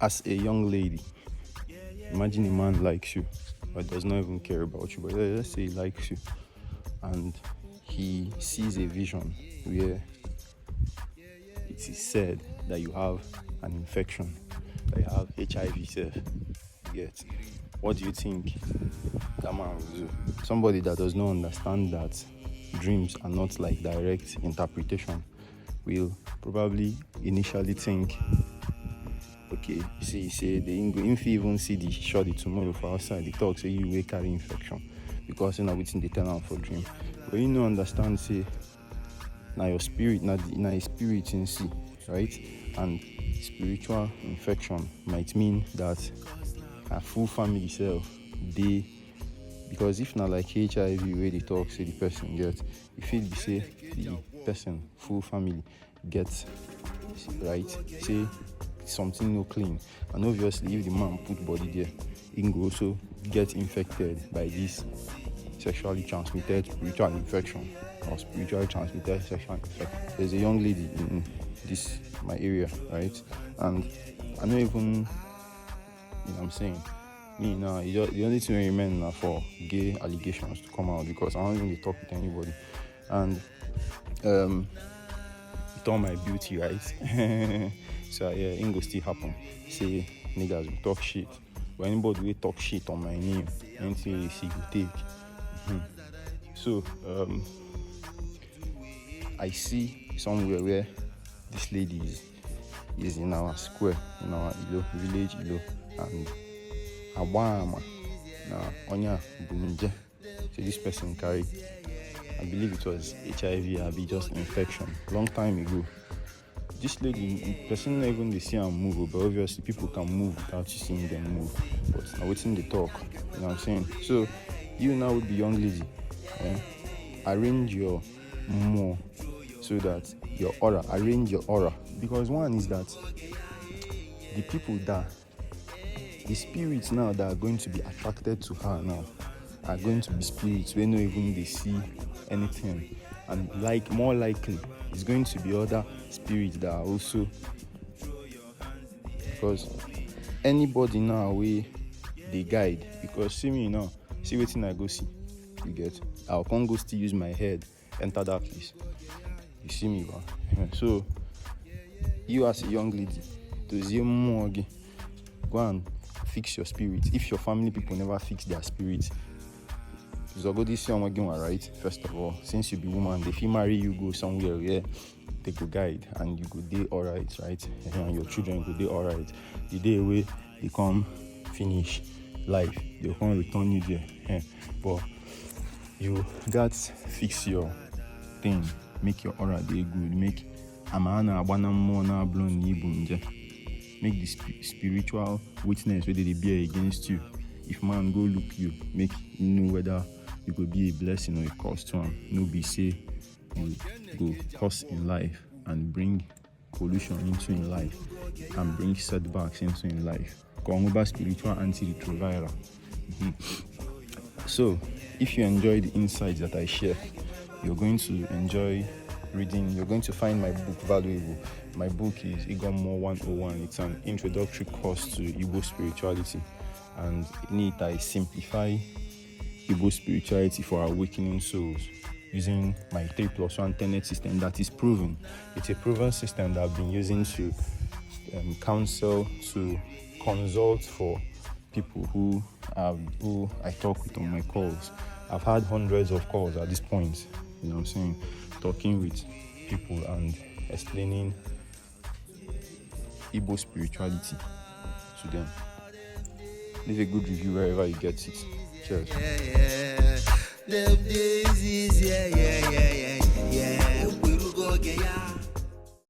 as a young lady, imagine a man likes you, but does not even care about you, but let's say he likes you, and he sees a vision where it is said that you have an infection, that you have HIV self. Yet, what do you think that man will do? Somebody that does not understand that dreams are not like direct interpretation will probably initially think, okay, you say if you even see the shot tomorrow for outside, the talk say you will carry infection because you know within the turn out for dream. But you know understand say now your spirit, now your spirit in see, right? And spiritual infection might mean that a full family self they, because if not like HIV where they talk say the person gets, if it be say the person full family gets, right, say something no clean, and obviously if the man put body there, he can also get infected by this sexually transmitted spiritual infection or spiritually transmitted sexual infection. There's a young lady in this my area, right, and I don't even, you know what I'm saying, me now, the only thing I remain now for gay allegations to come out because I don't even talk with anybody, and it's all my beauty, right? So yeah, it will still happen. Say niggas will talk shit, but anybody will talk shit on my name, anything you see will take. So I see somewhere where this lady is in our square, in our village, and Awama na Onya Bunje. So this person carried, I believe it was HIV or just infection, long time ago. This lady, person not even they see her move, but obviously people can move without you seeing them move. But now waiting they talk, you know what I'm saying? So you now would be young lady, arrange your Mmuo so that your aura, arrange your aura. Because one is that the people that, the spirits now that are going to be attracted to her now are going to be spirits where no even they see anything, and like more likely it's going to be other spirits that are also, because anybody now way they guide, because see me now, see what thing I go see, you get, I can't go still use my head enter that place, you see me, man. So you as a young lady, does you more go and fix your spirit. If your family people never fix their spirit, so go this young again, right? First of all, since you be woman, if you marry, you go somewhere where they go guide and you go day alright, right? And your children go day alright. The day where they come finish life, they come return you there. But you got fix your thing, make your aura day good, make amana abana more na blown nibunje. Make the spiritual witness whether they bear against you. If man go look you, make you know whether you could be a blessing or a curse to him. No be say you go curse in life and bring pollution into in life and bring setbacks into in life. Kongoba spiritual antiretroviral. So if you enjoy the insights that I share, you're going to enjoy reading, you're going to find my book valuable. My book is Mmuo 101. It's an introductory course to Igbo spirituality, and in it I simplify Igbo spirituality for awakening souls using my 3+1 tenet system that is proven. It's a proven system that I've been using to counsel, to consult for people who I talk with on my calls. I've had hundreds of calls at this point, you know what I'm saying, talking with people and explaining Igbo spirituality to them. Leave a good review wherever you get it. Cheers.